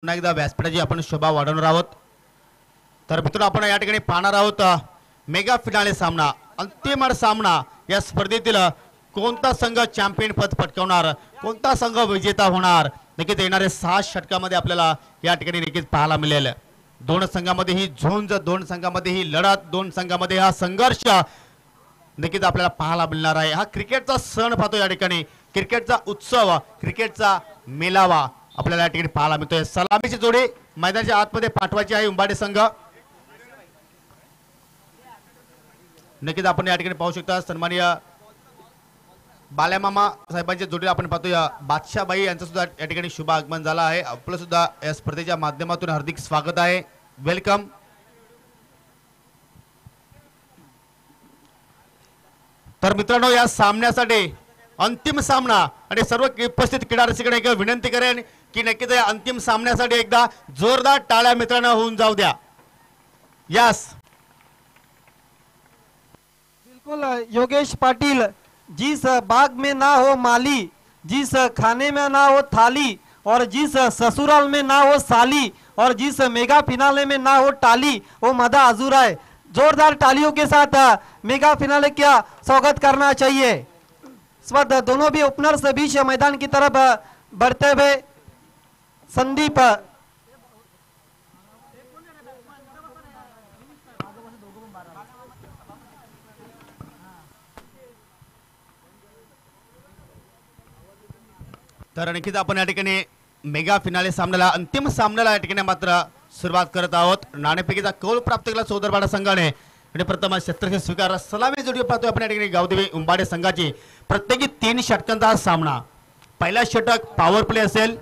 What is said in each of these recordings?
पुन्हा एकदा व्यासपीठाची आपण शोभा वाढवणार आहोत। तर मित्रांनो आपण या ठिकाणी पाहणार आहोत मेगा फिनाले सामना, अंतिम सामना। या स्पर्धेतील कोणता संघ चॅम्पियन पद पटकावणार, कोणता संघ विजेता होणार, नक्कीच येणारे 6 षटकामध्ये आपल्याला या ठिकाणी नक्कीच पाहायला मिळेल। दोन संघामध्ये ही झुंज, दोन संघामध्ये ही लढत, दोन संघामध्ये हा संघर्ष नक्कीच आपल्याला पाहायला मिळणार आहे। हा क्रिकेटचा सण पाहतो या ठिकाणी, क्रिकेटचा उत्सव, क्रिकेटचा मेलावा आपल्याला या ठिकाणी पाहायला मिळतोय। सलामीची जोडी मैदानाच्या आतमध्ये पाठवायची आहे उंबाडे संघ। नक्कीच आपण या ठिकाणी पाहू शकता सन्माननीय बाल्यामामा साहेबांच्या जोडीला आपण पाहतोय बादशाहबाई यांचं सुद्धा या ठिकाणी शुभ आगमन झालं आहे। आपलं सुद्धा या स्पर्धेच्या माध्यमातून हार्दिक स्वागत आहे, वेलकम। तर मित्रांनो या सामन्यासाठी अंतिम सामना आणि सर्व उपस्थित क्रीडा रसिकांना एक विनंती करेन की नक्कीच या अंतिम सामन्यासाठी एकदा जोरदार टाळ्या मित्रांनो होऊन जाऊ द्या। यस बिल्कुल योगेश पाटिल, जिस बाग में ना हो माली, जिस खाने में ना हो थाली, और जिस ससुराल में ना हो साली, और जिस मेगा फिनाले में ना हो टाली, वो मदा अधूरा है। जोरदार तालियों के साथ मेगा फिनाले का स्वागत करना चाहिए। इस वक्त दोनों भी ओपनर्स बीच मैदान की तरफ बढ़ते हुए संदीप तर नक्कीच आपण या ठिकाणी मेगा फिनाले सामन्याला, अंतिम सामन्याला या ठिकाणी मात्र सुरुवात करत आहोत। नाणेफेकीचा कौल प्राप्त केला चौदरपाडा संघाने आणि प्रथम शस्त्रक्रिया स्वीकार सलामी जोडी पाहतोय आपण या ठिकाणी गावदेवी उंबाडे संघाची। प्रत्येकी 3 षटकांचा हा सामना। पहिला षटक पॉवर प्ले असेल,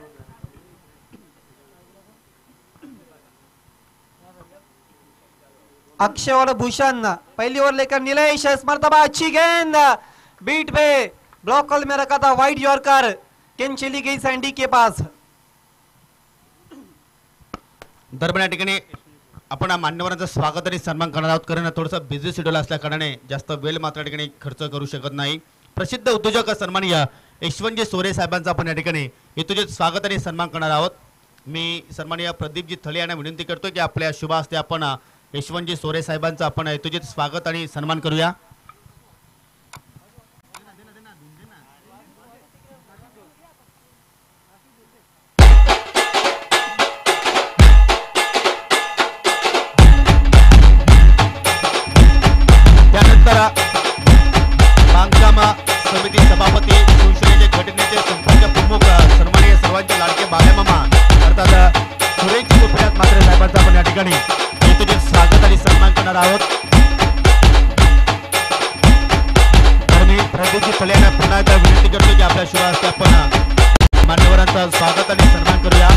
अक्षय और भूषण पहली ओवर लेकर नीलेश, इस मर्तबा अच्छी गेंद बीट पे ब्लॉक कॉल में रखा था, वाइड यॉर्कर, गेंद चली गई सैंडी के पास। दरम्यान या ठिकाणी आपण मान्यवरांचं स्वागत आणि सन्मान करणार आहोत, कारण थोडंसं बिझी शेड्यूल असल्या कारणाने जास्त वेळ मात्र या ठिकाणी खर्च करू शकत नाही। प्रसिद्ध उद्योजक सन्माननीय यशवंतजी सोरे साहेबांचं आपण या ठिकाणी यथोचित स्वागत आणि सन्मान करणार आहोत। मी सन्माननीय प्रदीपजी थळे यांना विनंती करतो की आपल्या शुभ हस्ते आपण यशवंतजी सोरे साहेबांचं आपण यथोचित स्वागत आणि सन्मान करूया। बांधकाम समिती सभापती, शिवसेनेचे गटनेते, संपर्क प्रमुख, सन्माननीय सर्वांचे लाडके बाल्यामामा अर्थात सुरेशजी गोपीनाथ म्हात्रे साहेबांचा आपण या ठिकाणी यथोचित स्वागत आणि सन्मान करणार आहोत। तर मी प्रदीपजी थळे यांना पुन्हा एकदा विनंती करतो की आपल्या शुभ हस्ते आपण मान्यवरांचं स्वागत आणि सन्मान करूया।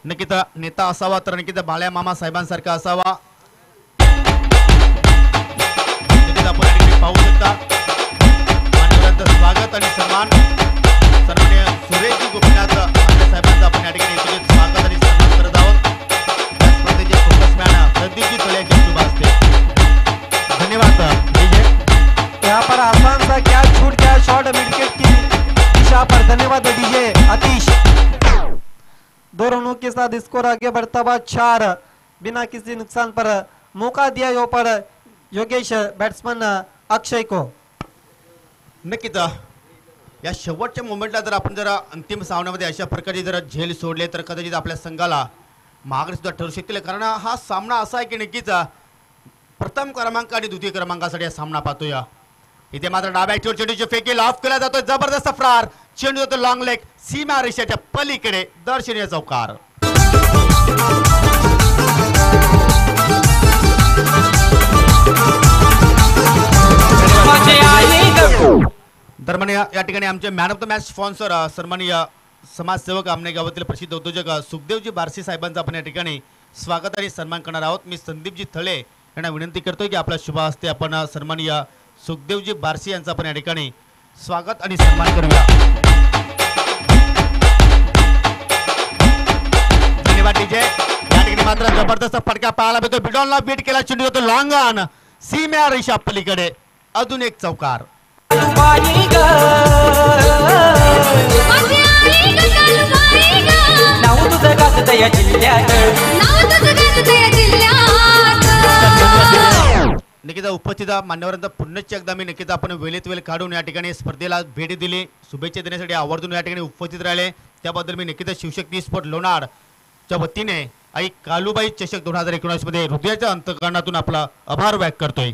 नक्कीच नेता असावा तर नक्कीच बाल्यामामा साहेबांसारखा असावा। आपण या ठिकाणी पाहू शकता मान्यवरांचं स्वागत आणि सन्मान सन्माननीय सुरेशजी गोपीनाथ म्हात्रे साहेबांचं आपण या ठिकाणी यथोचित स्वागत आणि सन्मान करत आहोत। या स्पर्धेचे फोकसमॅन प्रदीपजी थळे यांच्या शुभ हस्ते धन्यवाद डीजे। यहाँ पर आसान सा क्या छूट गया शॉट मिडविकेट की दिशा पर, धन्यवाद डीजे आतिश। दो रनों के साथ स्कोर आगे बढ़ता हुआ 4 बिना किसी नुकसान पर मौका दिया यहाँ पर योगेश बॅट्समन अक्षय को। नक्कीच या शेवटच्या मोमेंटला जर आपण जर अंतिम सामन्यामध्ये अशा प्रकारे जर झेल सोडले तर कदाचित आपल्या संघाला माघारी सुद्धा ठरू शकतील, कारण हा सामना असा आहे की नक्कीच प्रथम क्रमांक आणि द्वितीय क्रमांकासाठी हा सामना पाहतोय। इथे मात्र डाव्या चेंडूची फेकी ऑफ केला जातोय, जबरदस्त फ्रार चेंडू जातो लॉंग लेग, सीमा रेषेच्या पलीकडे दर्शनीय चौकार। दरम्यान या ठिकाणी आमचे man of the match sponsor सन्माननीय समाजसेवक आमने गावातील प्रसिद्ध उद्योजक सुखदेवजी बारसी साहेबांचं आपण या ठिकाणी स्वागत आणि सन्मान करणार आहोत। मी संदीपजी थळे यांना विनंती करतोय की आपल्या शुभ हस्ते आपण सन्माननीय सुखदेवजी बारसी यांचं आपण या ठिकाणी स्वागत आणि सन्मान करूया। धन्यवाद डीजे। या ठिकाणी मात्र जबरदस्त फटका पाहायला मिळतो, बिडॉनला बीट केला, चेंडू होतो लॉंग ऑन, सीमा रेषा पलीकडे अजून एक चौकार। Bye. गाजतय जिल्ह्यात नाव तुझं गाजतंय जिल्ह्यात. नक्कीच उपस्थित मान्यवरांचा पुन्हा एकदा मी नक्कीच आपण वेळेत वेळ काढून या ठिकाणी स्पर्धेला भेट दिली, शुभेच्छा देण्यासाठी आवर्जून या ठिकाणी उपस्थित राहिले, त्याबद्दल मी नक्कीच शिवशक्ती स्पोर्ट लोणारच्या वतीने आई कालूबाई चषक 2019 मध्ये हृदयाच्या अंतःकरणातून आपला आभार व्यक्त करतोय.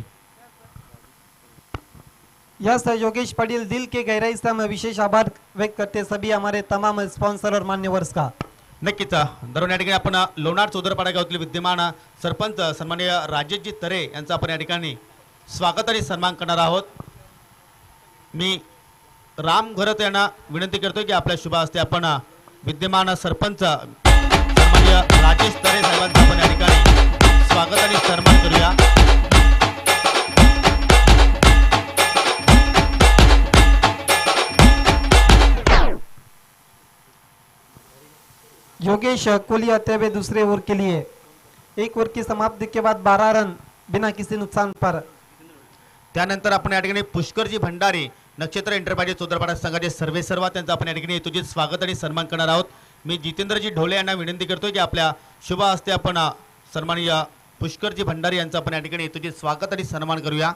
यस योगेश पाटिल, दिल के गहराई से हम विशेष आभार व्यक्त करते सभी हमारे तमाम स्पॉन्सर और मान्यवर्स का. नक्कीच दररोज या ठिकाणी आपण लोणार चौदरपाडा गावातील विद्यमान सरपंच सन्माननीय राजेशजी तरे यांचा आपण या ठिकाणी स्वागत आणि सन्मान करणार आहोत. मी राम घरत यांना विनंती करतोय की आपल्या शुभ हस्ते आपण विद्यमान सरपंच सन्माननीय राजेश तरे साहेबांचा आपण या ठिकाणी स्वागत आणि सन्मान करूया. योगेश कोहली आते हुए दूसरे ओवर के लिए, एक ओवर की समाप्ति के बाद 12 रन बिना किसी नुकसान पर. त्यानंतर आपण या ठिकाणी पुष्करजी भंडारी नक्षत्र एंटरप्राइजेस चौदरपाडा संघाचे सर्वेसर्वा त्यांचा आपण या ठिकाणी हेतुचित स्वागत आणि सन्मान करणार आहोत. मी जितेंद्रजी ढोले यांना विनंती करतोय की आपल्या शुभ हस्ते आपण सन्माननीय पुष्करजी भंडारी यांचा आपण या ठिकाणी हेतुचित स्वागत आणि सन्मान करूया.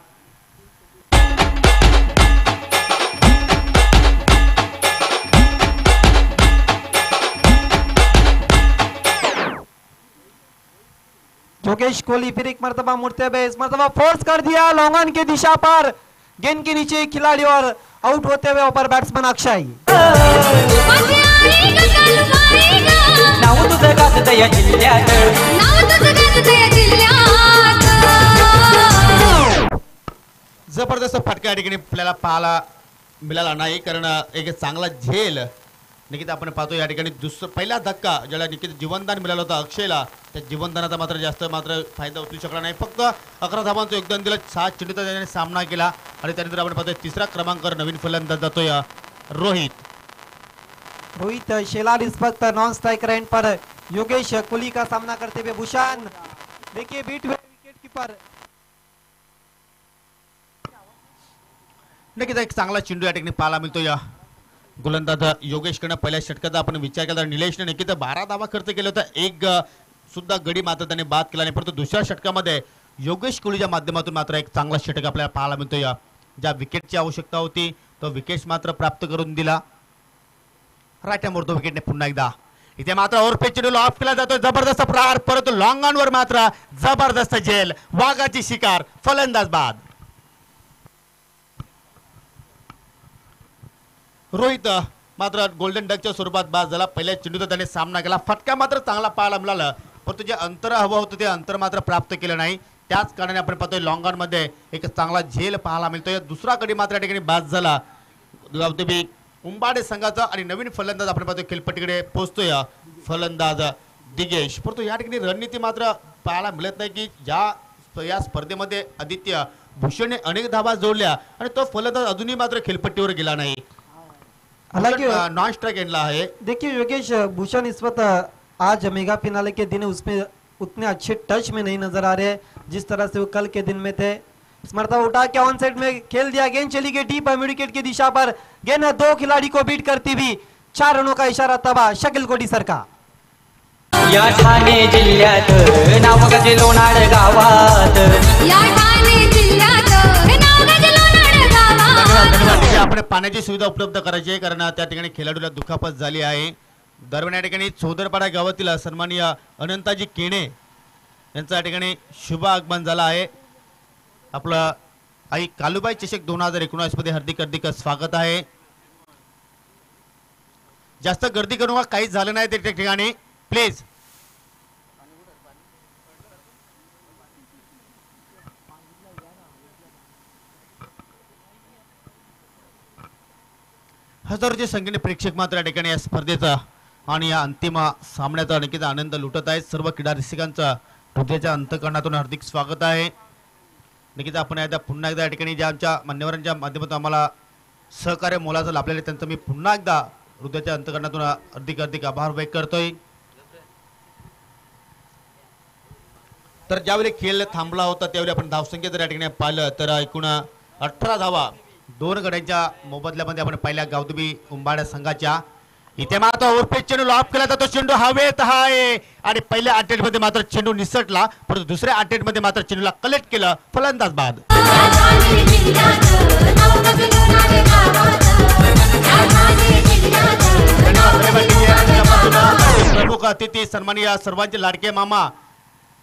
योगेश कोहली फिर एक मर्तबा मुड़ते हुए इस मर्तबा फोर्स कर दिया लॉन्ग ऑन की दिशा पर, गेंद के नीचे एक खिलाड़ी और आउट होते हुए ऊपर बैट्समैन अक्षय. माझे आई ग कालूबाई ग, नाव तुझं गाजतय जिल्ह्यात नाव तुझं गाजतंय जिल्ह्यात. जबरदस्त फटका या ठिकाणी आपल्याला पाहायला मिळाला नाही, कारण एक चांगला झेल नक्कीच आपण पाहतो या ठिकाणी. पहिला धक्का ज्याला नक्कीच जीवनदान मिळालं होतं अक्षयला, त्या जीवनदानाचा मात्र जास्त फायदा उचलू शकला नाही. फक्त 11 धावांचं योगदान दिलं, 7 चेंडूचा त्याने सामना केला आणि त्यानंतर आपण पाहतोय तिसरा क्रमांकावर नवीन फलंदाज जातोय रोहित. रोहित शेलार इस वक्त नॉन स्ट्राइक रेंज पर योगेश कोहली का सामना करते हुए भूषण देखिए बीट हुए विकेट कीपर. नक्कीच एक चांगला चेंडू या ठिकाणी पाहायला मिळतो या गोलंदाज योगेशकडनं. पहिल्या षटकाचा आपण विचार केला तर निलेशने नक्कीच 12 धावा खर्च केला होता, एक सुद्धा गडी मात्र त्याने बाद केला नाही. परंतु दुसऱ्या षटकामध्ये योगेश कोहलीच्या माध्यमातून मात्र एक चांगला षटक आपल्याला पाहायला मिळतो. या ज्या विकेटची आवश्यकता होती तो विकेट मात्र प्राप्त करून दिला. राट्यावर तो विकेटने पुन्हा एकदा इथे मात्र ओव्हरपेच चेंडू ऑफ केला जातो, जबरदस्त प्रहार, परंतु लॉंग ऑन वर मात्र जबरदस्त झेल, वाघाची शिकार, फलंदाज बाद. रोहित मात्र गोल्डन डकच्या स्वरूपात बाद झाला. पहिल्या चेंडूचा त्याने सामना केला, फटका मात्र चांगला पाहायला मिळाला, परंतु जे अंतर हवं होतं ते अंतर मात्र प्राप्त केलं नाही. त्याच कारणाने आपण पाहतोय लॉंग ऑन मध्ये एक चांगला झेल पाहायला मिळतोय. दुसरा गडी मात्र या ठिकाणी बाद झाला गावदेवी उंबाडे संघाचा आणि नवीन फलंदाज आपण पाहतोय खेळपट्टीकडे पोहोचतोय फलंदाज दिगेश. परंतु या ठिकाणी रणनीती मात्र पाहायला मिळत नाही की या स्पर्धेमध्ये आदित्य भूषणने अनेक धावा जोडल्या आणि तो फलंदाज अजूनही मात्र खेळपट्टीवर गेला नाही. हालांकि नॉन स्ट्राइक एंडला है. देखिए योगेश भूषण इस वक्त आज मेगा फिनाले के दिन उसमें उतने अच्छे टच में नहीं नजर आ रहे जिस तरह से वो कल के दिन में थे. स्मरता उठा के ऑन साइड में खेल दिया, गेंद चली गई डीप विकेट की दिशा पर, गेंद 2 खिलाड़ी को बीट करती हुई 4 रनों का इशारा तबा शकील कोडीसर का. या ठाणे जिल्ह्यात नाव गाजे लोणार गावात या ठाणे जिल्ह्यात नाव गाजलं लोणार गावात. आपण पाण्याची सुविधा उपलब्ध करायची आहे, कारण त्या ठिकाणी खेळाडूला दुखापत झाली आहे. दरम्यान या ठिकाणी चौदरपाडा गावातील सन्माननीय अनंताजी केणे यांचा या ठिकाणी शुभ आगमन झाला आहे. आपलं आई कालूबाई चषक 2019 मध्ये हार्दिक हार्दिक स्वागत आहे. जास्त गर्दी करू नका, काहीच झालं नाही त्या ठिकाणी प्लीज. हजारोच्या संख्येने प्रेक्षक मात्र या ठिकाणी या स्पर्धेचा आणि या अंतिम सामन्याचा नक्कीच आनंद लुटत आहेत. सर्व क्रीडा रसिकांचा हृदयाच्या अंतःकरणातून हार्दिक स्वागत आहे. नक्कीच आपण एकदा पुन्हा एकदा या ठिकाणी ज्या आमच्या मान्यवरांच्या माध्यमातून आम्हाला सहकार्य मोलाचं लाभलेलं आहे त्यांचं मी पुन्हा एकदा हृदयाच्या अंतःकरणातून हार्दिक हार्दिक आभार व्यक्त करतोय. तर ज्यावेळी खेळ थांबला होता त्यावेळी आपण धावसंख्या जर या ठिकाणी पाहिलं तर एकूण 18 धावा 2 गड्यांच्या मोबदल्यामध्ये आपण पहिल्या गावदेवी उंबाड्या संघाच्या इथे मात्र ओव्हरपेच चेंडू लॉप केला जातो. चेंडू हवेत आहे आणि पहिल्या अटेम्प्ट मध्ये मात्र चेंडू निसटला, परंतु दुसऱ्या अटेम्प्ट मध्ये मात्र चेंडूला कलेक्ट केलं. फलंदाज बाद. या ठाणे जिल्ह्यात नाव गाजलो नाडे गावात. या ठाणे जिल्ह्यात नाव गाजलो नाडे गावात. प्रमुख अतिथी सन्माननीय सर्वांचे लाडके मामा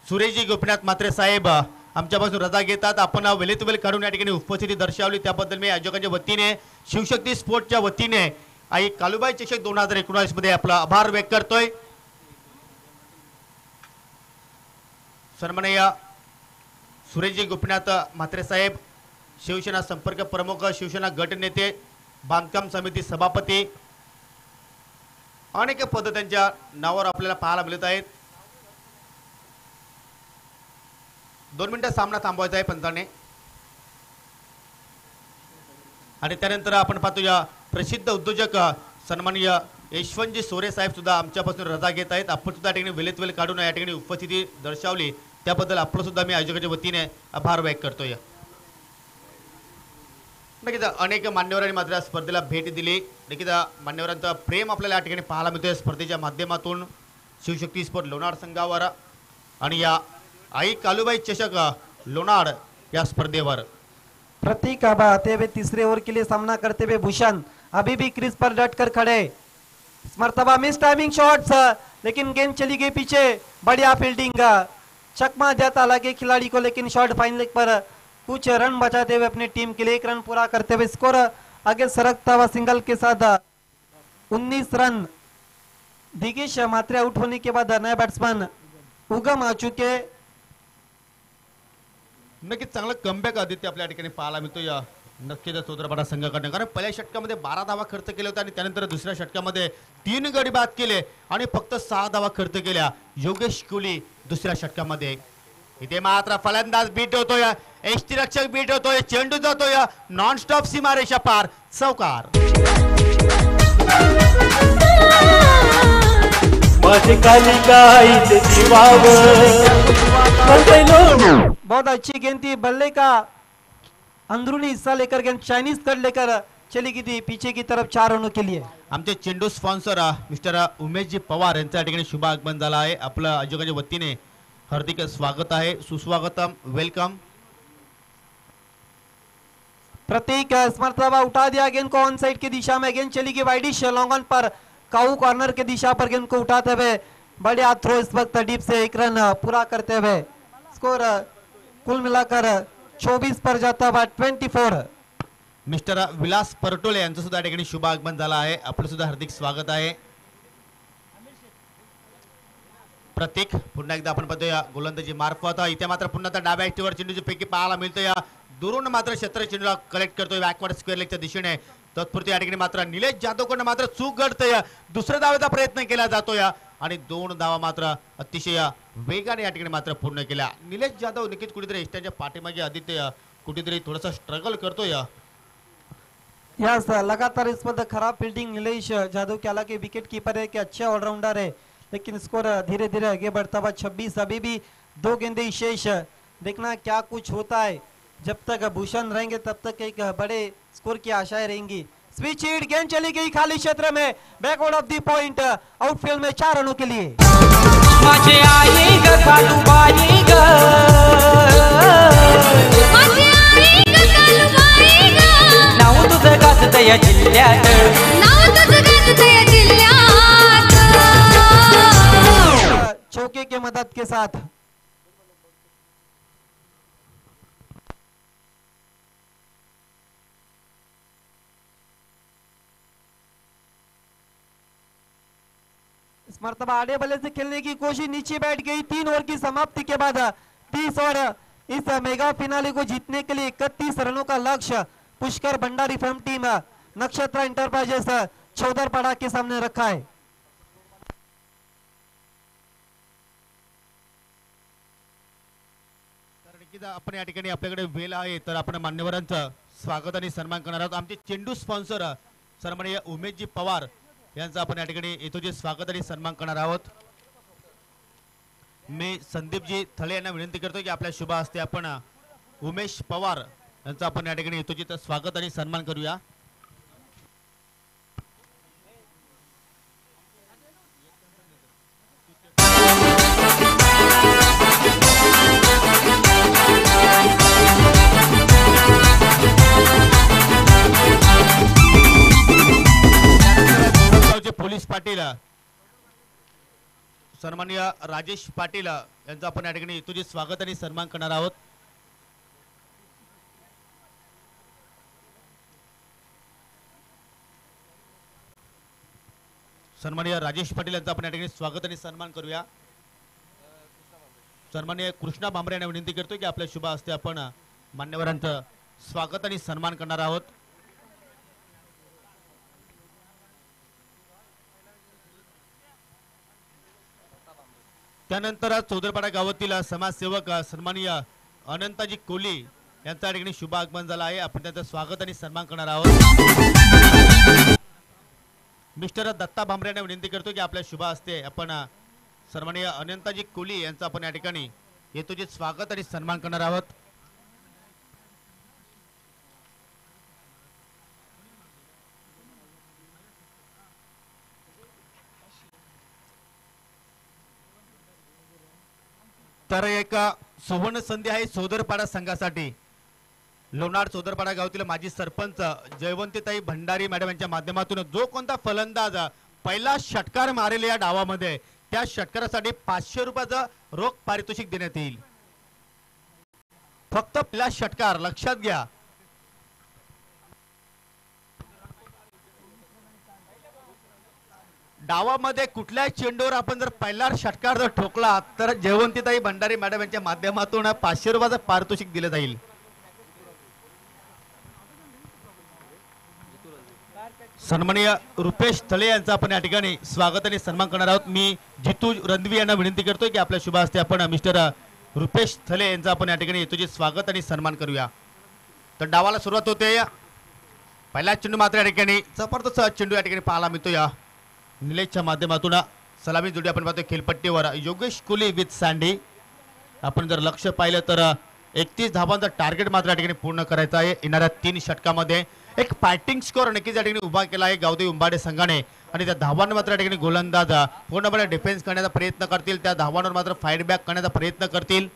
सुरेशजी गोपीनाथ म्हात्रे साहेब आमच्यापासून रजा घेतात. आपण वेळेत वेळ काढून या ठिकाणी उपस्थिती दर्शवली त्याबद्दल मी आयोजकांच्या वतीने शिवशक्ती स्पोर्टच्या वतीने आई कालुबाई चषक 2019 मध्ये आपला आभार व्यक्त करतोय. सन्माननीय सुरेशजी गोपीनाथ म्हात्रे साहेब शिवसेना संपर्क प्रमुख, शिवसेना गट नेते, बांधकाम समिती सभापती, अनेक पद त्यांच्या नावावर आपल्याला पाहायला मिळत आहेत. 2 मिनिटं सामना थांबवायचा आहे पंचाने. आणि त्यानंतर आपण पाहतो या प्रसिद्ध उद्योजक सन्माननीय यशवंतजी सोरे साहेब सुद्धा आमच्यापासून रजा घेत आहेत. आपण सुद्धा या ठिकाणी वेळेत वेळ काढून या ठिकाणी उपस्थिती दर्शवली त्याबद्दल आपलं सुद्धा मी आयोजकांच्या वतीने आभार व्यक्त करतोय. नक्कीच अनेक मान्यवरांनी मात्र या स्पर्धेला भेट दिली. नक्कीच मान्यवरांचं प्रेम आपल्याला या ठिकाणी पाहायला मिळतोय स्पर्धेच्या माध्यमातून शिवशक्ती स्पोर्ट लोणार संघावर आणि या आई कालुबाई चषक लोनाड या स्पर्धेवर. प्रतीक अब आते हुए तीसरे ओवर के लिए सामना करते हुए भूषण अभी भी क्रीज पर डट कर खड़े. इस मर्तबा मिस टाइमिंग शॉट्स, लेकिन गेंद चली गई पीछे. बढ़िया फील्डिंग, चकमा जाता लगे खिलाड़ी को, लेकिन शॉट फाइन लेग पर कुछ रन बचाते हुए अपनी टीम के लिए 1 रन पूरा करते हुए स्कोर आगे सरकता हुआ सिंगल के साथ 19 रन. दिगेश मात्रे आउट होने के बाद नए बैट्समैन उगम आ चुके. नक्कीच चांगलं कमबॅक आदित्य आपल्या ठिकाणी पाहायला मिळतो या नक्कीच चौधरपाडा संघाकडनं. कारण पहिल्या षटकामध्ये 12 धावा खर्च केले होते आणि त्यानंतर दुसऱ्या षटकामध्ये 3 गडी बाद केले आणि फक्त 6 धावा खर्च केल्या योगेश कोहली दुसऱ्या षटकामध्ये. इथे मात्र फलंदाज बीट होतोय, एष्टी रक्षक बीट होतोय, चेंडू जातोय नॉन स्टॉप सीमारेषा पार, चौकार. बहुत अच्छी गेंद थी. बल्ले का अंदरूनी हिस्सा लेकर गेंद चाइनीज कट लेकर चली गई थी पीछे की तरफ 4 रनों के लिए. आमचे चेंडू स्पॉन्सर मिस्टर उमेशजी पवार यांचं या ठिकाणी शुभ आगमन झालं आहे. आपलं आयोजकांच्या वतीने हार्दिक स्वागत आहे, सुस्वागतम, वेलकम. प्रतीक स्मर्तबा उठा दिया गेंद को ऑन साइड की दिशा में. गेंद चली गई widish long on per. Cow corner की दिशा पर गेंद को उठाते हुए बढ़िया थ्रो इस वक्त डीप से 1 रन पूरा करते हुए स्कोर कुल मिलाकर 24 पर जाता हुआ 24. मिस्टर विलास परटोले यांचं सुद्धा या ठिकाणी शुभ आगमन झालं आहे. आपलं सुद्धा हार्दिक स्वागत आहे. प्रतीक पुन्हा एकदा आपण पाहतो या गोलंदाजी मार्फत. इथे मात्र पुन्हा त्या डाव्या ऍक्टिव्हर चेंडूची पैकी पाहायला मिळतो. या दुरून मात्र क्षेत्र चेंडूला कलेक्ट करतोय बॅकवर्ड स्क्वेअर लेगच्या दिशेने. तत्पुरती या ठिकाणी मात्र निलेश जाधवकडनं मात्र चूक घडतोय. दुसऱ्या धावेचा प्रयत्न केला जातोय आणि 2 धावा मात्र अतिशय वेगाने या ठिकाणी मात्र पूर्ण केल्या. निलेश जाधव नक्कीच कुठेतरी एस्ट्याच्या पाठीमागे आदित्य कुठेतरी थोडासा स्ट्रगल करतोय. यस, लगातार इस पर खराब फील्डिंग नीलेश जाधव के, हालांकि विकेट कीपर है कि अच्छे ऑलराउंडर है, लेकिन स्कोर धीरे धीरे आगे बढ़ता हुआ 26. अभी भी 2 गेंदें शेष. देखना क्या कुछ होता है. जब तक भूषण रहेंगे तब तक एक बड़े स्कोर की आशाएं रहेंगी. स्विच हिट, गेंद चली गई खाली क्षेत्र में, backward of the point, outfield में 4 रनों के लिए. माझे आई ग कालुबाई ग, माझी आई ग कालुबाई ग, नाव तुझं गाजतं या जिल्ह्यात, नाव तुझं गाजतं या जिल्ह्यात. चौके के मदद के साथ इस मर्तबा आड़े बल्ले से खेलने की कोशिश, नीचे बैठ गई. 3 ओवर की समाप्ति के बाद 30 और इस मेगा फिनाले को जीतने के लिए 31 रनों का लक्ष्य पुष्कर भंडारी फर्म टीम नक्षत्र इंटरप्राइजेस चौधरपाड़ा के सामने रखा है. आपण या ठिकाणी आपल्याकडे वेळ आहे तर आपण मान्यवरांचं स्वागत आणि सन्मान करणार आहोत. आमचे चेंडू स्पॉन्सर सन्माननीय उमेशजी पवार यांचं आपण या ठिकाणी येतोजी स्वागत आणि सन्मान करणार आहोत. मी संदीपजी थळे यांना विनंती करतो की आपल्या शुभ हस्ते आपण उमेश पवार यांचं आपण या ठिकाणी येतोजी स्वागत आणि सन्मान करूया. पोलीस पाटील सन्माननीय राजेश पाटील यांचं आपण या ठिकाणी तुझे स्वागत आणि सन्मान करणार आहोत. सन्माननीय राजेश पाटील यांचं आपण या ठिकाणी स्वागत आणि सन्मान करूया. सन्माननीय कृष्णा भांबरे यांना विनंती करतो की आपल्या शुभ हस्ते आपण मान्यवरांचं स्वागत आणि सन्मान करणार आहोत. त्यानंतर चौदरपाडा गावातील समाजसेवक सन्माननीय अनंताजी कोली यांचा या ठिकाणी शुभ आगमन झाला आहे. आपण त्यांचं स्वागत आणि सन्मान करणार आहोत. मिस्टर दत्ता भांबरे यांना विनंती करतो की आपल्या शुभ हस्ते आपण सन्माननीय अनंताजी कोली यांचं आपण या ठिकाणी येतोचे स्वागत आणि सन्मान करणार आहोत. तर एक सुवर्ण संधी आहे चौदरपाडा संघासाठी. लोणार चौदरपाडा गावातील माजी सरपंच जयवंतीताई भंडारी मॅडम यांच्या माध्यमातून जो कोणता फलंदाज पहिला षटकार मारेल या डावामध्ये त्या षटकारासाठी 500 रुपयाचं रोख पारितोषिक देण्यात येईल. फक्त पहिला षटकार लक्षात घ्या. डावामध्ये कुठल्याही चेंडूवर आपण जर पहिला षटकार जर ठोकला तर जयवंतीताई भंडारी मॅडम यांच्या माध्यमातून 500 रुपयाचं पारितोषिक दिलं जाईल. सन्माननीय रुपेश थळे यांचं आपण या ठिकाणी स्वागत आणि सन्मान करणार आहोत. मी जितू रणवी यांना विनंती करतोय की आपल्या शुभ हस्ते आपण मिस्टर रुपेश थळे यांचं आपण या ठिकाणी तुझे स्वागत आणि सन्मान करूया. तर डावाला सुरुवात होते. पहिला चेंडू मात्र या ठिकाणी जबरदस्त चेंडू या ठिकाणी पाहायला मिळतो. या निलेशच्या माध्यमातून सलामी जोडी आपण पाहतो खेळपट्टीवर योगेश कोली विथ सँडी. आपण जर लक्ष पाहिलं तर 31 धावांचा टार्गेट मात्र या ठिकाणी पूर्ण करायचं आहे. येणाऱ्या 3 षटकामध्ये एक फायटिंग स्कोर नक्कीच या ठिकाणी उभा केला आहे गावदेवी उंबाडे संघाने आणि त्या धावांवर मात्र या ठिकाणी गोलंदाज पूर्णपणे डिफेन्स करण्याचा प्रयत्न करतील. त्या धावांवर मात्र फाईट बॅक करण्याचा प्रयत्न करतील.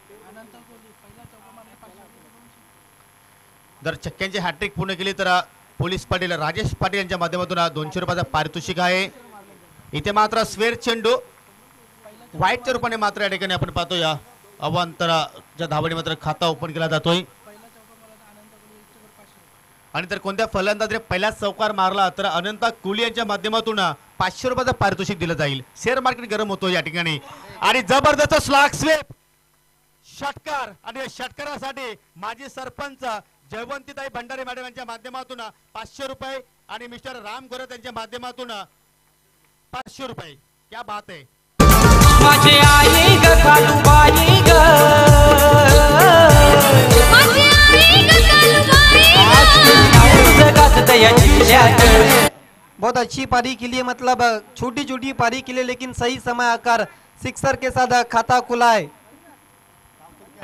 जर छक्क्यांची हॅट्रिक पूर्ण केली तर पोलीस पाटील राजेश पाटील यांच्या माध्यमातून 200 रुपयाचं पारितोषिक आहे. इथे मात्र स्वेर चेंडू व्हाईटच्या रूपाने मात्र या ठिकाणी आपण पाहतो. या अवांतराच्या धावाने मात्र खाता ओपन केला जातोय आणि तर कोणत्या फलंदाजाने पहिला चौकार मारला तर अनंता कोली यांच्या माध्यमातून 500 रुपयाचं पारितोषिक दिलं जाईल. शेअर मार्केट गरम होतो या ठिकाणी आणि जबरदस्त स्लॅग स्वीप षटकार आणि या षटकारासाठी माजी सरपंच जयवंतीताई भंडारी मॅडम यांच्या माध्यमातून 500 रुपये आणि मिस्टर राम गोरत यांच्या माध्यमातून 500 रुपये. क्या बात आहे. माझे आई ग कालूबाई ग माझी आई ग कालूबाई तुझं गाजत या जिल्ह्यात. बहुत अच्छी पारी के लिए मतलब छोटी छोटी पारी के लिए लेकिन सही समय आकर सिक्सर के साथ खाता खुला है.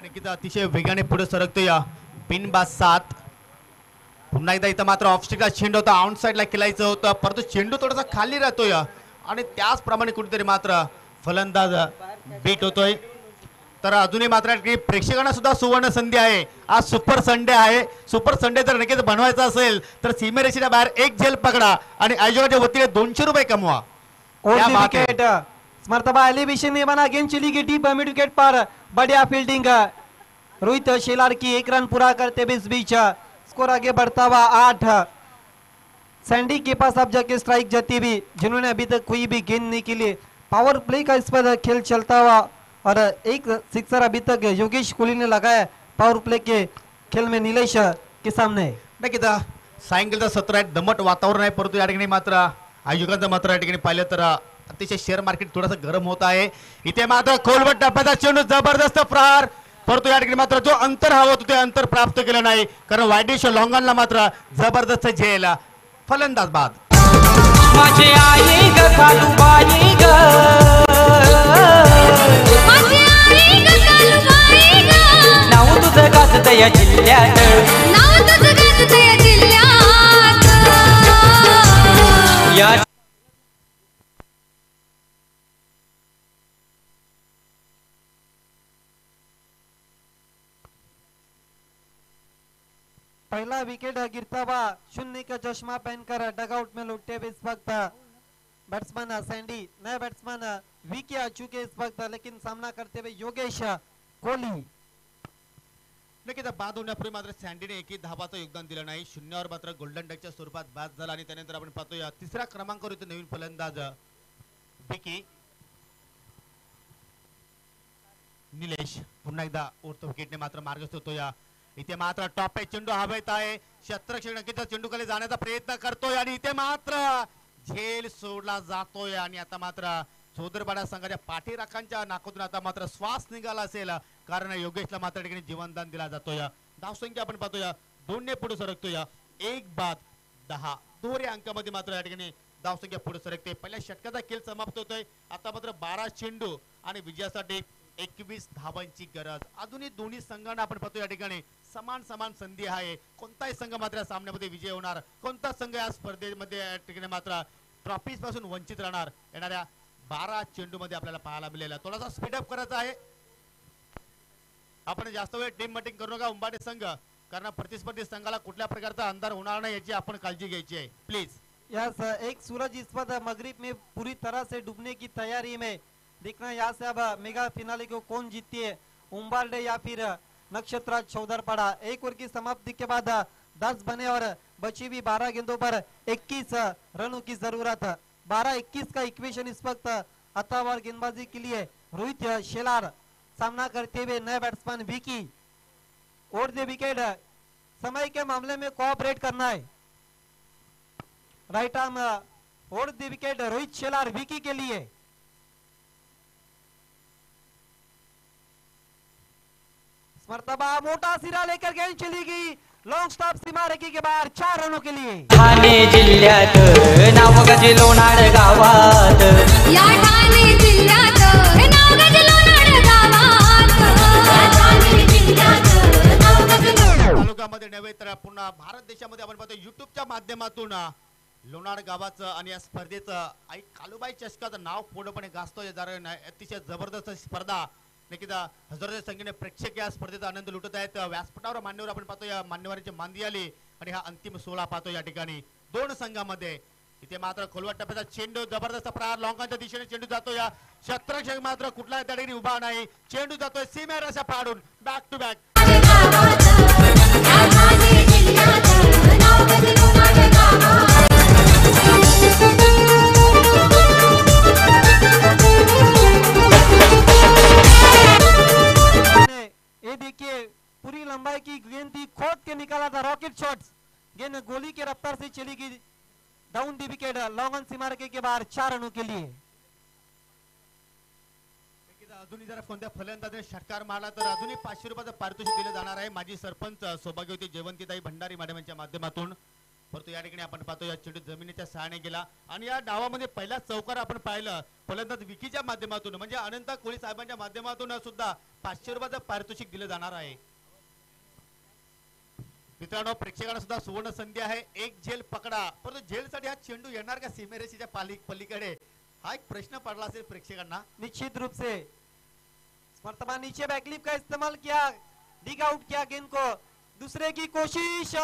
निकिता अतिशय वेगाने पुढे सरकतो. या पिन बास 7 पुन्हा एकदा इथं मात्र ऑफस्टिकला चेंडू होता आउट साईडला खेळायचं होतं परंतु चेंडू थोडासा खाली राहतोय आणि त्याचप्रमाणे कुठेतरी मात्र फलंदाज बीट होतोय. तर अजूनही मात्र प्रेक्षकांना सुद्धा सुवर्ण संधी आहे. आज सुपर संडे आहे. सुपर संडे जर नक्कीच बनवायचा असेल तर सीमेरेषेच्या बाहेर एक झेल पकडा आणि आयोजकाच्या वतीने 200 रुपये कमवा. और क्या भी बात है. विकेट मर्तबा एलिवेशन में बना गेंद चली गई डीप मिड विकेट पर बढ़िया फील्डिंग रोहित शेलार की 1 रन पूरा करते हुए इस बीच स्कोर आगे बढ़ता हुआ 8. सैंडी के पास अब जाके स्ट्राइक जाती हुई जिन्होंने अभी तक कोई भी गेंद नहीं के लिए पावर प्ले का इस पर खेल चलता हुआ और एक सिक्सर अभी तक योगेश कोहली ने लगाया पावर प्ले के खेल में नीलेश के सामने. नक्कीच सायंकाळचं सत्र आहे दमट वातावरण आहे परंतु या ठिकाणी मात्र आयोजकांचं मात्र या ठिकाणी पाहिलं तर अतिशय शेअर मार्केट थोडंसं गरम होत आहे. इथे मात्र खोलवट टप्प्याचा चेंडू जबरदस्त प्रहार परंतु या ठिकाणी मात्र जो अंतर हवं होतं ते अंतर प्राप्त केलं नाही कारण वायडिश लॉंगनला मात्र जबरदस्त झेल. फलंदाज बाद. माझे आई ग कालूबाई ग माझी आई ग कालूबाई नाव तुझं गाजत या जिल्ह्यात. नाव तुझं गाजत या जिल्ह्यात. या पहला विकेट गिरता हुआ 0 का चश्मा पहनकर डगआउट में लौटते हुए इस वक्त बैट्समैन सैंडी, नए बैट्समैन विकी आ चुके इस वक्त, लेकिन सामना करते हुए योगेश कोहली। नक्कीच बाद होण्यापूर्वी मात्र सँडीने एकही धावाचं योगदान दिलं नाही. शून्यावर मात्र गोल्डन डकच्या स्वरूपात बाद झाला आणि त्यानंतर आपण पाहतोय तिसऱ्या क्रमांकावर इथे नवीन फलंदाज विकी निलेश पुन्हा एकदा उरतो विकेटने मात्र मार्गस्थ होतोय. इथे मात्र टॉप आहे, चेंडू हवेत आहे. क्षेत्ररक्षक नक्कीच चेंडूखाली जाण्याचा प्रयत्न करतोय आणि इथे मात्र झेल सोडला जातोय आणि आता मात्र चौदरपाडा संघाच्या पाठीराखांच्या नाकातून आता मात्र श्वास निघाला असेल, कारण योगेशला मात्र ठिकाणी जीवनदान दिला जातोय. धावसंख्या आपण पाहतोय 2 ने पुढे सरकतोय. 1 बाद 10 दोन्ही अंकामध्ये मात्र या ठिकाणी धावसंख्या पुढे सरकते. पहिल्या षटकाचा खेळ समाप्त होतोय. आता मात्र 12 चेंडू आणि विजयासाठी 21 धावांची गरज. अजूनही दोन्ही संघांना आपण पाहतो या ठिकाणी समान संधी आहे. कोणताही संघ मात्र या सामन्यामध्ये विजय होणार, कोणता संघ या स्पर्धेमध्ये या ठिकाणी मात्र ट्रॉफीज पासून वंचित राहणार, येणाऱ्या 12 चेंडू मध्ये आपल्याला पाहायला मिळेल. थोडासा स्पीडअप करायचा आहे. आपण जास्त वेळ टीम मीटिंग करू नका उंबाडे संघ, कारण प्रतिस्पर्धी संघाला कुठल्या प्रकारचा अंधार होणार नाही याची आपण काळजी घ्यायची आहे. प्लीज. यस, एक सूरज इस वक्त मगरिब में पूरी तरह से डूबने की तैयारी में. देखना यहाँ से अब मेगा फिनाले को कौन जीतती है, उम्बाल्डे या फिर नक्षत्रा चौधरपाड़ा. एक ओवर की समाप्ति के बाद 10 बने और बची हुई 12 गेंदों पर 21 रनों की जरूरत. 12-21 का इक्वेशन इस वक्त अत्तावार गेंदबाजी के लिए. रोहित शेलार सामना करते हुए नए बैट्समैन विकी. और दे विकेट, समय के मामले में कोऑपरेट करना है. राइट आर्म और द विकेट रोहित शेलार विकी के लिए. मर्तबा मोटा सिरा लेकर गेंद चली गई. लॉन्ग स्टॉप सीमारेखी के बाहर 4 रनों के लिए. ठाणे जिल्ह्यात नाव गजलोनाड गावात. या ठाणे जिल्ह्यात नाव गजलोनाड गावात. या ठाणे जिल्ह्यात नाव गजलोनाड. तालुक्यामध्ये नव्हे तर पुन्हा भारत देशामध्ये आपण पाहतो युट्यूबच्या माध्यमातून लोणार गावाचं आणि या स्पर्धेचं आई कालुबाई चषकाचं नाव पूर्णपणे गाजतोय. अतिशय जबरदस्त स्पर्धा. नक्कीच हजारोच्या संख्येने प्रेक्षक या स्पर्धेचा आनंद लुटत आहेत. व्यासपीठावर मान्यवर आपण पाहतो या मान्यवरांची मांदी आली आणि हा अंतिम सोहळा पाहतो या ठिकाणी 2 संघामध्ये. इथे मात्र खोलवट टप्प्याचा चेंडू, जबरदस्त प्रहार लॉंगांच्या दिशेने चेंडू जातो. या क्षेत्ररक्षक मात्र कुठलाही त्या ठिकाणी उभा नाही. चेंडू जातोय सीमेवर अशा पाडून बॅक टू बॅक. या ठाणे जिल्ह्यात नाव गजलोनाड गावात. ये देखिए पूरी लंबाई की गेंद थी, खोद के निकाला था रॉकेट शॉट्स. गेंद गोली के रफ्तार से चली गई down the wicket. Long on सीमारेखा के बाहर 4 रनों के लिए. अजूनही जर कोणत्या फलंदाजाने षटकार मारला तर अजूनही 500 रुपयाचं पारितोषिक दिलं जाणार आहे. माजी सरपंच सौभाग्यवती जयवंतीताई भंडारी मॅडम यांच्या माध्यमातून. परंतु या ठिकाणी आपण पाहतो या चेंडू जमिनीच्या सहाय्याने गेला आणि या डावामध्ये पहिला चौकार आपण पाहिलं फलंदाज विकीच्या माध्यमातून, म्हणजे अनंत कोळी साहेबांच्या माध्यमातून सुद्धा 500 रुपयाचं पारितोषिक दिलं जाणार आहे. मित्रांनो, प्रेक्षकांना सुद्धा सुवर्ण संधी आहे. एक झेल पकडा, परंतु झेलसाठी हा चेंडू येणार का सीमेरेषेच्या पलीकडे, हा एक प्रश्न पडला असेल प्रेक्षकांना. निश्चित रूप से वर्तमान नीचे बैकलिप का इस्तेमाल किया, डिग आउट किया गेंद को. दूसरे की कोशिश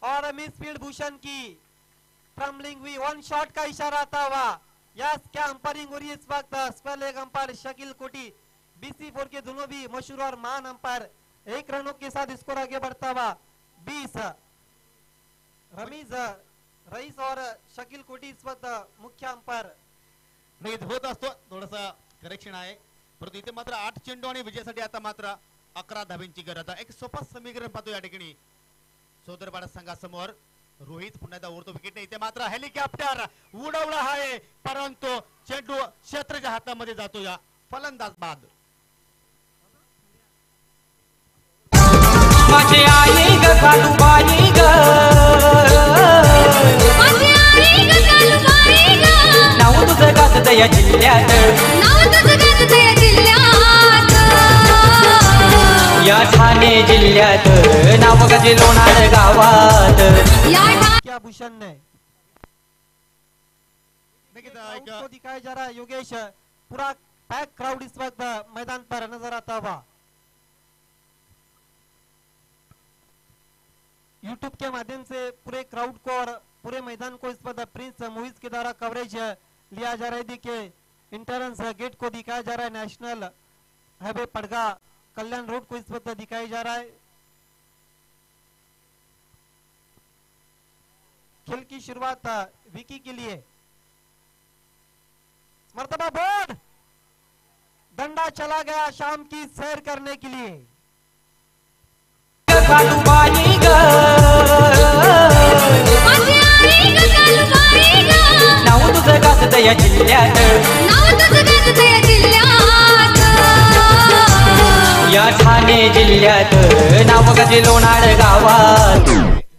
और मिस फील्ड भूषण की ट्रम्बलिंग हुई. 1 शॉट का इशारा आता हुआ. यस, क्या अंपायरिंग हो रही है इस वक्त. स्पेल लेग अंपायर शकील कोटी, BC4 के दोनों भी मशहूर और महान अंपायर. 1 रनों के साथ स्कोर आगे बढ़ता हुआ 20. रमीज रईस और शकील कोटी इस वक्त मुख्य अंपायर. नाही होत असतो, थोडासा करेक्शन आहे. परंतु इथे मात्र 8 चेंडू आणि विजयासाठी आता मात्र 11 धाब्यांची गरज आहे. एक सोपा समीकरण पाहतो या ठिकाणी चौदरपाडा संघासमोर. रोहित पुन्हा एकदा उरतो विकेटने. इथे मात्र हेलिकॉप्टर उडवला आहे, परंतु चेंडू क्षेत्रच्या हातामध्ये जातो. या फलंदाज बाद. माझे आई ग कालूबाई ग. माझी आई ग कालुबाई ग. नाव तुझं गाजत या जिल्ह्यात. नाव तुझं गाजत या जिल्ह्यात. या ठाणे जिल्ह्यात नाव गजलोनाड गावात. या ठाणे क्या भूषण ने नक्कीच क्राउड एक को दिखाया जा रहा है. योगेश, पूरा पैक क्राउड इस वक्त मैदान पर नजर आता हुआ. यूट्यूब के माध्यम से पूरे क्राउड को और पूरे मैदान को इस वक्त प्रिंस मुहिज के द्वारा कवरेज लिया जा रहा है। देखिए इंट्रेंस गेट को दिखाया जा रहा है, नेशनल हाईवे पड़गा कल्याण रोड को इस वक्त दिखाया जा रहा है। खेल की शुरुआत विकी के लिए, मर्तबा बोर्ड डंडा चला गया शाम की सैर करने के लिए। कालूबाई ग माझे आई ग कालूबाई ग, नाव तुझं गाजत या जिल्ह्यात, नाव तुझं गाजत या जिल्ह्यात, या ठाणे जिल्ह्यात नाव गाजे लोणाळ गावात।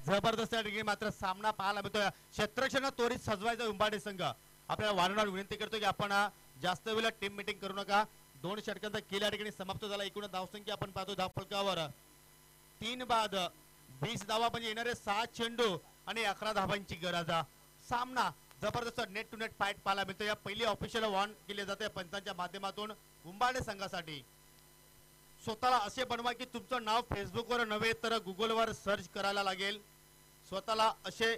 जबरदस्त या ठिकाणी मात्र सामना पाहायला मिळतोय। क्षेत्ररक्षण त्वरित सजवायचा उंबाडे संघ आपल्याला वारंवार विनंती करतो की आपण जास्त वेळेला टीम मीटिंग करू नका। 2 षटकांचा खेळ या ठिकाणी समाप्त झाला। एकूण धावसंख्या आपण पाहतो धावफलकावर 3 बाद 20 धावा म्हणजे येणारे 7 चेंडू आणि 11 धावांची गरज। सामना जबरदस्त नेट टू नेट फाईट पाहायला मिळतो। या पहिली ऑफिशियल वॉर्न केले जाते पंचांच्या माध्यमातून उंबाडे संघासाठी। स्वतःला असे बनवा की तुमचं नाव फेसबुकवर नव्हे तर गुगलवर सर्च करायला लागेल। स्वतःला असे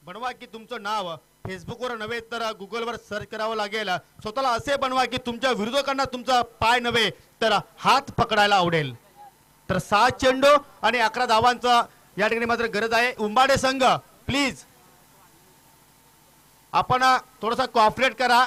बनवा की तुमचं नाव फेसबुकवर नव्हे तर गुगलवर सर्च करावं लागेल। स्वतःला असे बनवा की तुमच्या विरोधकांना तुमचा पाय नव्हे तर हात पकडायला आवडेल। तर 7 चेंडू आणि 11 धावांचा या ठिकाणी मात्र गरज आहे। उंबाडे संघ प्लीज आपण थोडासा कॉपरेट करा।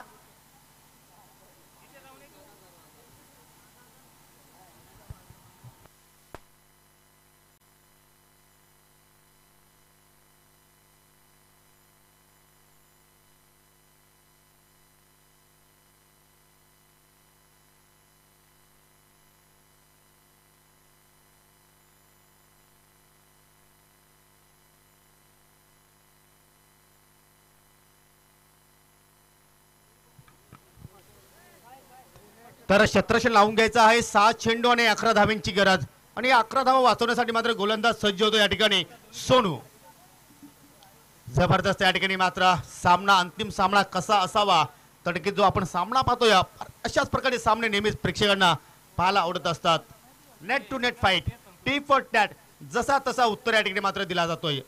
तर क्षेत्ररक्षण लावून घ्यायचं आहे। 7 चेंडू आणि 11 धावांची गरज आणि 11 धावा वाचवण्यासाठी मात्र गोलंदाज सज्ज होतो या ठिकाणी सोनू। जबरदस्त या ठिकाणी मात्र सामना अंतिम सामना कसा असावा तर की जो आपण सामना पाहतोय अशाच प्रकारे सामने नेहमीच प्रेक्षकांना पाहायला आवडत असतात। Net to net fight, tit for tat, जसा तसा उत्तर या ठिकाणी मात्र दिला जातोय।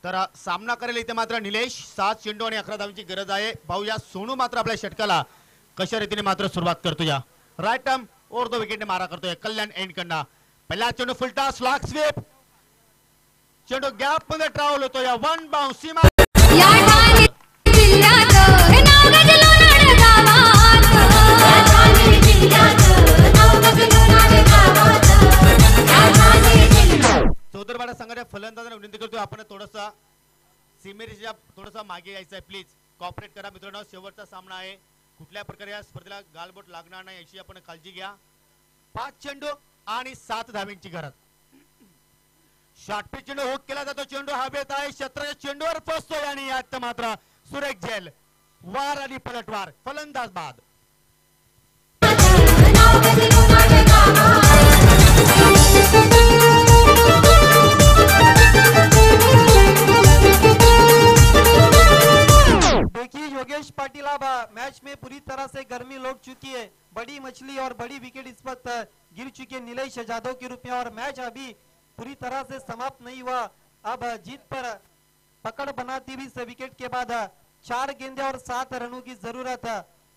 तर सामना करेल इथे मात्र निलेश। 7 चेंडू आणि 11 धावांची गरज आहे। पाहूया सोनू मात्र आपल्या षटकाला कशा रीतीने मात्र सुरुवात करतोय। Right arm over the wicket मारा करतोय कल्याण एंड कडनं। पहिला चेंडू फुलटा स्लॉग स्वीप, चेंडू गॅप मध्ये ट्रॅव्हल होतो या 1 बाउन्स सीमा या ठाणे जिल्ह्यात नाव गाजलं लोणाळ गावात, या ठाणे जिल्ह्यात नाव गाजलं लोणाळ गावात, या ठाणे जिल्ह्यात। चौधरवाडा संघाच्या फलंदाजांना विनंती करतो आपण थोडासा सीमेरेषेच्या थोडासा मागे यायचं आहे। प्लीज कॉपरेट करा मित्रांनो। शेवटचा सामना आहे, कुठल्या प्रकारे या स्पर्धेला गालबोट लागणार नाही याची आपण काळजी घ्या। 5 चेंडू आणि 7 धावांची गरज। शॉर्ट पिच चेंडू हुक केला जातो, चेंडू हवेत आहे, क्षेत्राच्या चेंडूवर पोहोचतोय आणि यात मात्र सुरेख झेल, वार आणि पलटवार, फलंदाज बाद। नाव गाजलं लोणाळ गावात, देखिए योगेश पाटिल अब मैच में पूरी तरह से गर्मी लौट चुकी है। बड़ी मछली और बड़ी विकेट इस वक्त गिर चुकी है नीलेश जाधव के रूप में और मैच अभी पूरी तरह से समाप्त नहीं हुआ। अब जीत पर पकड़ बनाती हुई इस विकेट के बाद 4 गेंदे और 7 रनों की जरूरत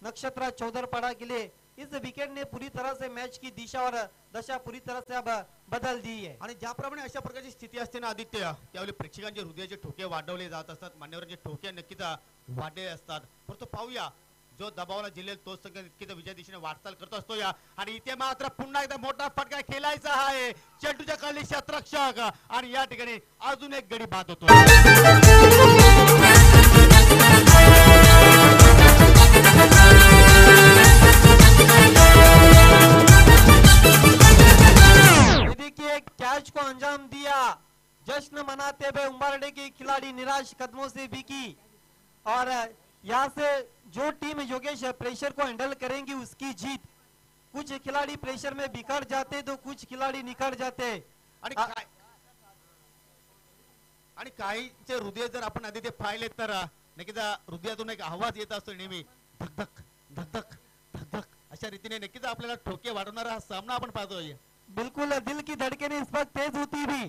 नक्षत्रा चौधरपाड़ा के लिए। इस विकेट ने पूरी तरह से मैच की दिशा और दशा पूरी तरह से अब बदल दी है। आणि ज्याप्रमाणे अशा प्रकारची स्थिती असते ना आदित्य, त्यावेळी प्रेक्षकांचे हृदयाचे ठोके वाढवले जात असतात, मान्यवरांचे ठोके नक्कीच वाढले असतात। परंतु पाहूया जो दबावाला जिल्ह्यात तो संघ नक्कीच विजय दिशेने वाटचाल करत असतो या। आणि इथे मात्र पुन्हा एकदा मोठा फटका खेळायचा आहे चेंडूच्या खाली क्षेत्ररक्षक आणि या ठिकाणी अजून एक गडी बाद होतो। देखिए कैच को अंजाम दिया, जश्न मनाते हुए उम्बारडे के खिलाड़ी निराश कदमों से बिकी और यहाँ से जो टीम योगेश प्रेशर को हैंडल करेंगी उसकी जीत। कुछ खिलाड़ी प्रेशर में बिखर जाते तो कुछ खिलाड़ी निखर जाते। आणि काहीचे हृदय जर आपण आधी ते पाहिले तर नक्कीच हृदयातून एक आवाज येत असतो नेहमी, धक धक धक धक धक धक अशा रीतीने नक्कीच आपल्याला ठोके वाढवणारा हा सामना आपण पाहतोय। बिल्कुल दिल की धड़कनें इस वक्त तेज होती भी।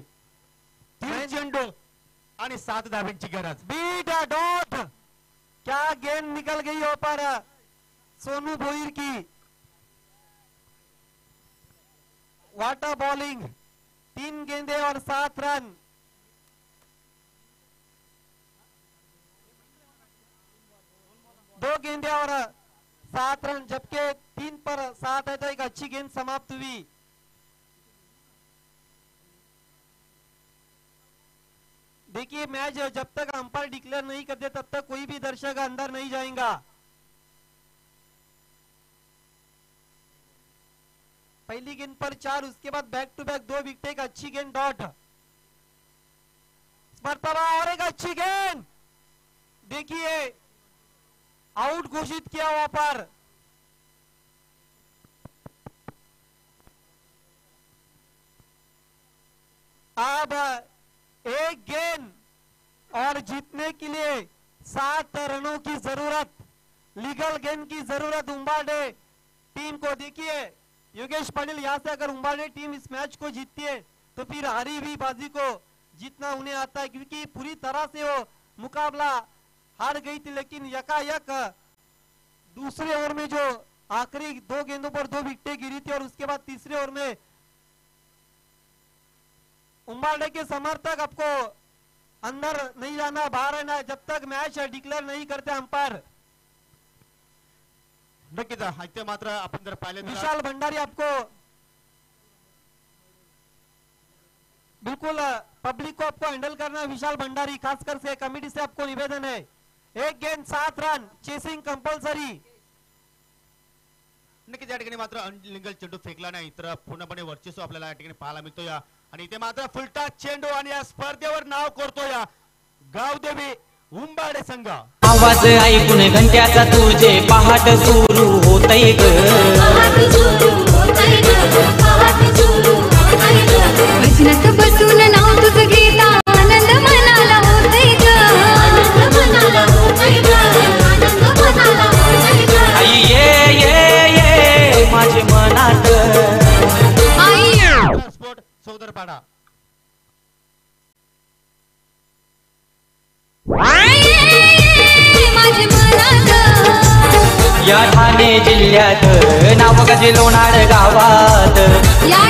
3 चेंडू आणि 7 धाब्यांची गरज। बीट अ डॉट, क्या गेंद निकल गई ऊपर सोनू भोईर की। वाटर बॉलिंग, 3 गेंदे और 7 रन। दो गेंदे और 7 रन, जबकि 3 पर 7 है तो एक अच्छी गेंद समाप्त हुई। देखिए मैच जब तक अंपायर डिक्लेयर नहीं करते तब तक कोई भी दर्शक अंदर नहीं जाएगा। पहली गेंद पर 4, उसके बाद बैक टू बैक 2 विकेट, एक अच्छी गेंद डॉट। मर्तबा और एक अच्छी गेंद, देखिए आउट घोषित किया वहां पर। अब एक गेंद और जीतने के लिए 7 रनों की जरूरत, लीगल गेंद की जरूरत उम्बाडे टीम को। देखिए योगेश पाटिल, यहां से अगर उम्बाडे टीम इस मैच को जीतती है तो फिर हारी हुई बाजी को जीतना उन्हें आता है, क्योंकि पूरी तरह से वो मुकाबला हार गई थी। लेकिन यकायक दूसरे ओवर में जो आखिरी 2 गेंदों पर 2 विकेटें गिरी थी और उसके बाद तीसरे ओवर में उम्बाडे के समर्थक आपको अंदर नहीं जाना, बाहर रहना जब तक मैच डिक्लेअर नहीं करते अंपायर। नक्कीच इथे मात्र आपण जर पाहिले तर विशाल भंडारी आपको बिल्कुल पब्लिक को आपको हैंडल करना है। विशाल भंडारी, खासकर से कमेटी से आपको निवेदन है, एक गेंद 7 रन, चेसिंग कंपल्सरी। नक्कीच या ठिकाणी मात्र अनलिगल चेंडू फेकला नाही तर पूर्णपणे वर्चस्व आपल्याला या ठिकाणी पाहायला मिळतो या। आणि इथे मात्र फुलटा चेंडू आणि या स्पर्धेवर नाव करतो या गावदेवी उंबाडे संघ। आवाज ऐकून घंट्याचा तुझे पहाट सुरू होतय ग, पहाट सुरू होतंय ग, पहाट सुरू होतंय ग। भजनात बसून नाव तुझं घेता आनंद मनाला होतंय ग, आनंद मनाला होतंय ग, आनंद मनाला होतंय ग। आई ये ये ये माझे मनात। आई स्पोर्ट सौदरपाडा। माझे मनात या ठाणे जिल्ह्यात नाव गाजे लोणार गावात, या